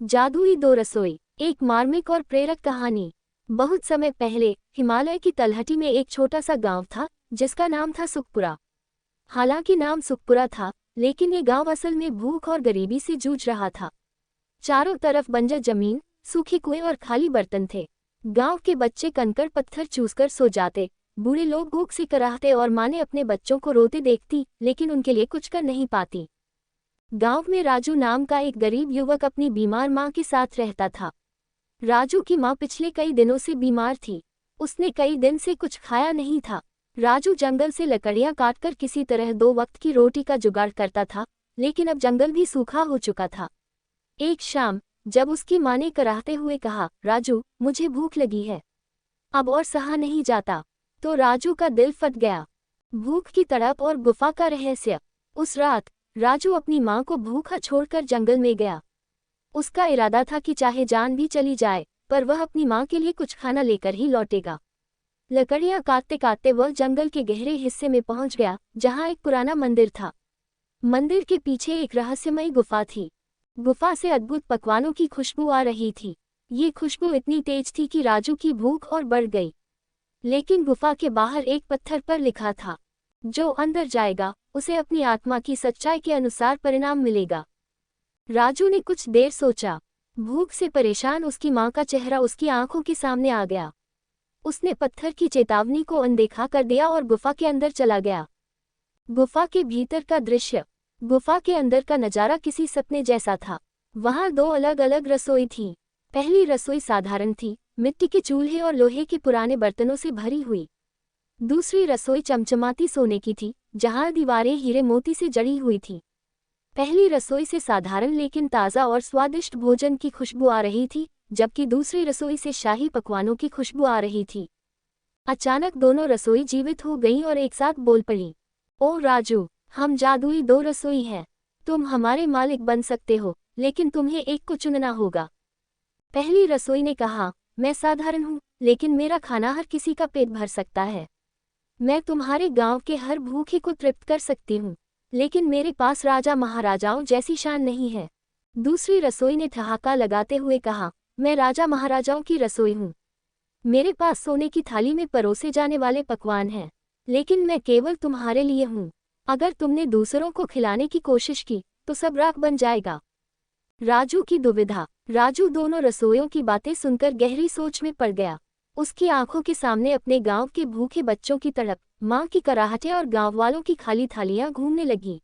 जादुई दो रसोई। एक मार्मिक और प्रेरक कहानी। बहुत समय पहले हिमालय की तलहटी में एक छोटा सा गांव था जिसका नाम था सुखपुरा। हालांकि नाम सुखपुरा था, लेकिन ये गांव असल में भूख और गरीबी से जूझ रहा था। चारों तरफ बंजर जमीन, सूखे कुएं और खाली बर्तन थे। गांव के बच्चे कंकड़ पत्थर चूसकर सो जाते, बूढ़े लोग भूख से कराहते और माँ ने अपने बच्चों को रोते देखती, लेकिन उनके लिए कुछ कर नहीं पाती। गांव में राजू नाम का एक गरीब युवक अपनी बीमार मां के साथ रहता था। राजू की मां पिछले कई दिनों से बीमार थी। उसने कई दिन से कुछ खाया नहीं था। राजू जंगल से लकड़ियां काटकर किसी तरह 2 वक्त की रोटी का जुगाड़ करता था, लेकिन अब जंगल भी सूखा हो चुका था। एक शाम जब उसकी मां ने कराहते हुए कहा, राजू मुझे भूख लगी है, अब और सहा नहीं जाता, तो राजू का दिल फट गया। भूख की तड़प और गुफा का रहस्य। उस रात राजू अपनी मां को भूखा छोड़कर जंगल में गया। उसका इरादा था कि चाहे जान भी चली जाए, पर वह अपनी मां के लिए कुछ खाना लेकर ही लौटेगा। लकड़ियां काटते काटते वह जंगल के गहरे हिस्से में पहुंच गया, जहां एक पुराना मंदिर था। मंदिर के पीछे एक रहस्यमयी गुफा थी। गुफा से अद्भुत पकवानों की खुशबू आ रही थी। ये खुशबू इतनी तेज थी कि राजू की भूख और बढ़ गई। लेकिन गुफा के बाहर एक पत्थर पर लिखा था, जो अंदर जाएगा उसे अपनी आत्मा की सच्चाई के अनुसार परिणाम मिलेगा। राजू ने कुछ देर सोचा। भूख से परेशान उसकी मां का चेहरा उसकी आंखों के सामने आ गया। उसने पत्थर की चेतावनी को अनदेखा कर दिया और गुफा के अंदर चला गया। गुफा के भीतर का दृश्य। गुफा के अंदर का नजारा किसी सपने जैसा था। वहां 2 अलग अलग रसोई थीं। पहली रसोई साधारण थी, मिट्टी के चूल्हे और लोहे के पुराने बर्तनों से भरी हुई। दूसरी रसोई चमचमाती सोने की थी, जहां दीवारें हीरे मोती से जड़ी हुई थीं। पहली रसोई से साधारण लेकिन ताज़ा और स्वादिष्ट भोजन की खुशबू आ रही थी, जबकि दूसरी रसोई से शाही पकवानों की खुशबू आ रही थी। अचानक दोनों रसोई जीवित हो गईं और एक साथ बोल पड़ी, ओ राजू, हम जादुई 2 रसोई हैं। तुम हमारे मालिक बन सकते हो, लेकिन तुम्हें एक को चुनना होगा। पहली रसोई ने कहा, मैं साधारण हूँ, लेकिन मेरा खाना हर किसी का पेट भर सकता है। मैं तुम्हारे गांव के हर भूखे को तृप्त कर सकती हूँ, लेकिन मेरे पास राजा महाराजाओं जैसी शान नहीं है। दूसरी रसोई ने ठहाका लगाते हुए कहा, मैं राजा महाराजाओं की रसोई हूँ। मेरे पास सोने की थाली में परोसे जाने वाले पकवान हैं, लेकिन मैं केवल तुम्हारे लिए हूँ। अगर तुमने दूसरों को खिलाने की कोशिश की तो सब राख बन जाएगा। राजू की दुविधा। राजू दोनों रसोइयों की बातें सुनकर गहरी सोच में पड़ गया। उसकी आंखों के सामने अपने गांव के भूखे बच्चों की तड़प, मां की कराहटें और गांव वालों की खाली थालियां घूमने लगी।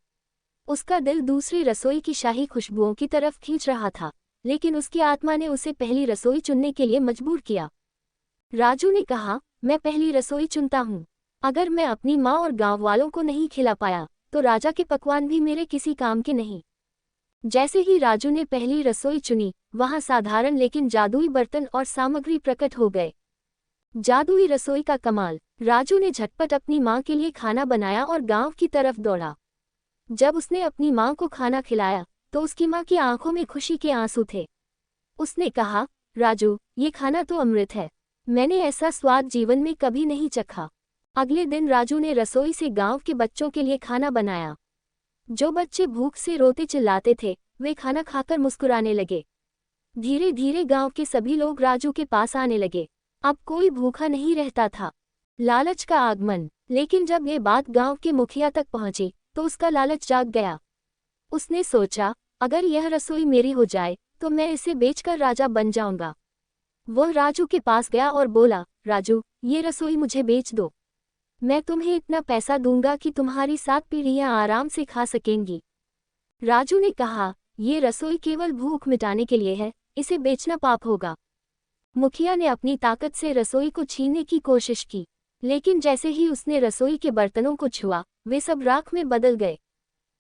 उसका दिल दूसरी रसोई की शाही खुशबुओं की तरफ खींच रहा था, लेकिन उसकी आत्मा ने उसे पहली रसोई चुनने के लिए मजबूर किया। राजू ने कहा, मैं पहली रसोई चुनता हूँ। अगर मैं अपनी माँ और गांव वालों को नहीं खिला पाया, तो राजा के पकवान भी मेरे किसी काम के नहीं। जैसे ही राजू ने पहली रसोई चुनी, वहां साधारण लेकिन जादुई बर्तन और सामग्री प्रकट हो गए। जादुई रसोई का कमाल। राजू ने झटपट अपनी मां के लिए खाना बनाया और गांव की तरफ दौड़ा। जब उसने अपनी मां को खाना खिलाया, तो उसकी मां की आंखों में खुशी के आंसू थे। उसने कहा, राजू, ये खाना तो अमृत है। मैंने ऐसा स्वाद जीवन में कभी नहीं चखा। अगले दिन राजू ने रसोई से गांव के बच्चों के लिए खाना बनाया। जो बच्चे भूख से रोते चिल्लाते थे, वे खाना खाकर मुस्कुराने लगे। धीरे धीरे गांव के सभी लोग राजू के पास आने लगे। अब कोई भूखा नहीं रहता था। लालच का आगमन। लेकिन जब ये बात गांव के मुखिया तक पहुंची, तो उसका लालच जाग गया। उसने सोचा, अगर यह रसोई मेरी हो जाए, तो मैं इसे बेचकर राजा बन जाऊंगा। वह राजू के पास गया और बोला, राजू, ये रसोई मुझे बेच दो। मैं तुम्हें इतना पैसा दूंगा कि तुम्हारी 7 पीढ़ियां आराम से खा सकेंगी। राजू ने कहा, ये रसोई केवल भूख मिटाने के लिए है, इसे बेचना पाप होगा। मुखिया ने अपनी ताकत से रसोई को छीनने की कोशिश की, लेकिन जैसे ही उसने रसोई के बर्तनों को छुआ, वे सब राख में बदल गए।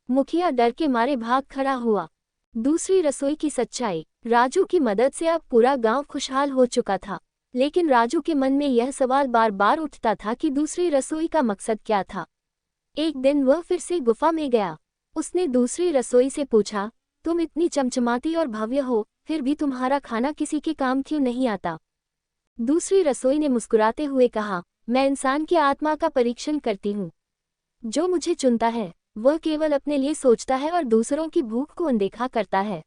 मुखिया डर के मारे भाग खड़ा हुआ। दूसरी रसोई की सच्चाई। राजू की मदद से अब पूरा गांव खुशहाल हो चुका था, लेकिन राजू के मन में यह सवाल बार बार उठता था कि दूसरी रसोई का मकसद क्या था। एक दिन वह फिर से गुफा में गया। उसने दूसरी रसोई से पूछा, तुम इतनी चमचमाती और भव्य हो, फिर भी तुम्हारा खाना किसी के काम क्यों नहीं आता? दूसरी रसोई ने मुस्कुराते हुए कहा, मैं इंसान की आत्मा का परीक्षण करती हूँ। जो मुझे चुनता है, वह केवल अपने लिए सोचता है और दूसरों की भूख को अनदेखा करता है।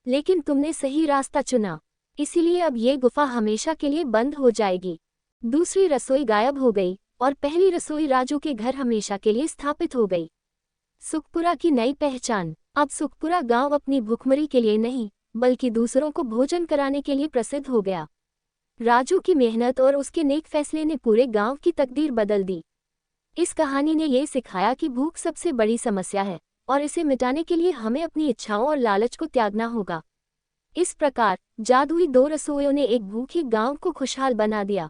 लेकिन तुमने सही रास्ता चुना, इसीलिए अब ये गुफा हमेशा के लिए बंद हो जाएगी। दूसरी रसोई गायब हो गई और पहली रसोई राजू के घर हमेशा के लिए स्थापित हो गई। सुखपुरा की नई पहचान। अब सुखपुरा गांव अपनी भूखमरी के लिए नहीं, बल्कि दूसरों को भोजन कराने के लिए प्रसिद्ध हो गया। राजू की मेहनत और उसके नेक फैसले ने पूरे गांव की तकदीर बदल दी। इस कहानी ने ये सिखाया कि भूख सबसे बड़ी समस्या है और इसे मिटाने के लिए हमें अपनी इच्छाओं और लालच को त्यागना होगा। इस प्रकार जादुई 2 रसोइयों ने एक भूखे गांव को खुशहाल बना दिया।